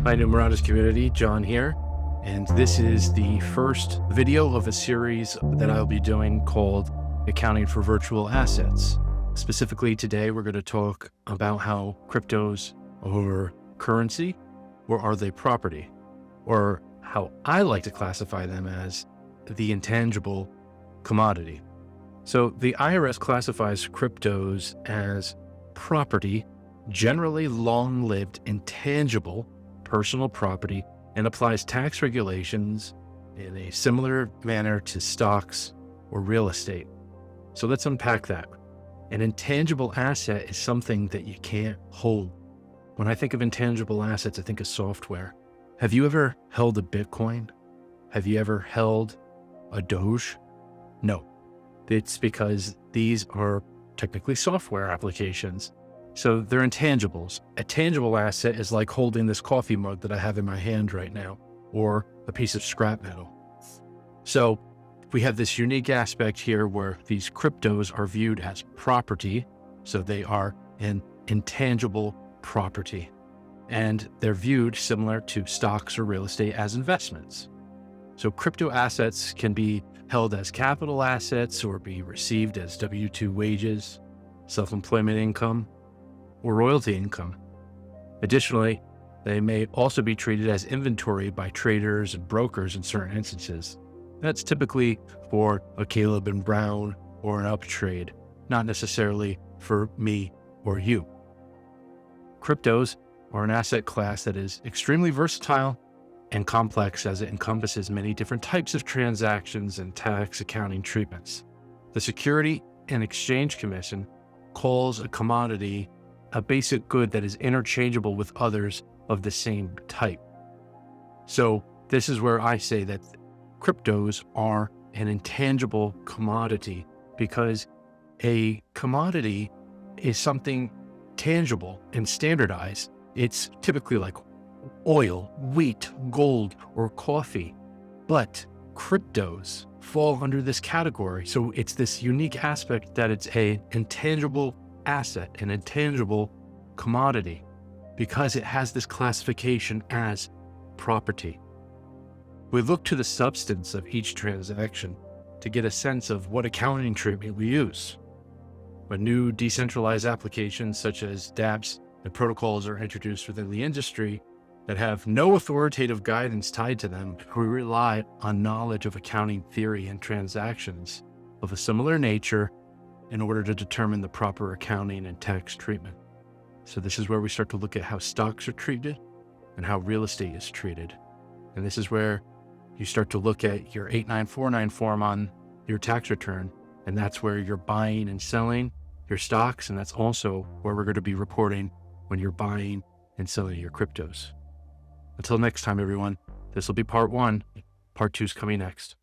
Hi, Numerata's community, John here, and this is the first video of a series that I'll be doing called Accounting for Virtual Assets. Specifically today, we're going to talk about how cryptos are currency, or are they property, or how I like to classify them as the intangible commodity. So the IRS classifies cryptos as property, generally long-lived, intangible personal property, and applies tax regulations in a similar manner to stocks or real estate. So let's unpack that. An intangible asset is something that you can't hold. When I think of intangible assets, I think of software. Have you ever held a Bitcoin? Have you ever held a Doge? No. It's because these are technically software applications. So they're intangibles. A tangible asset is like holding this coffee mug that I have in my hand right now, or a piece of scrap metal. So we have this unique aspect here where these cryptos are viewed as property. So they are an intangible property, and they're viewed similar to stocks or real estate as investments. So crypto assets can be held as capital assets or be received as W-2 wages, self-employment income, or royalty income. Additionally, they may also be treated as inventory by traders and brokers in certain instances. That's typically for a Caleb and Brown or an up trade, not necessarily for me or you. Cryptos are an asset class that is extremely versatile and complex as it encompasses many different types of transactions and tax accounting treatments. The Security and Exchange Commission calls a commodity a basic good that is interchangeable with others of the same type. So this is where I say that cryptos are an intangible commodity, because a commodity is something tangible and standardized. It's typically like oil, wheat, gold, or coffee, but cryptos fall under this category. So it's this unique aspect that it's an intangible asset, an intangible commodity, because it has this classification as property. We look to the substance of each transaction to get a sense of what accounting treatment we use. When new decentralized applications such as dApps and protocols are introduced within the industry that have no authoritative guidance tied to them, we rely on knowledge of accounting theory and transactions of a similar nature in order to determine the proper accounting and tax treatment. So this is where we start to look at how stocks are treated and how real estate is treated. And this is where you start to look at your 8949 form on your tax return. And that's where you're buying and selling your stocks. And that's also where we're going to be reporting when you're buying and selling your cryptos. Until next time, everyone, this will be part one. Part two is coming next.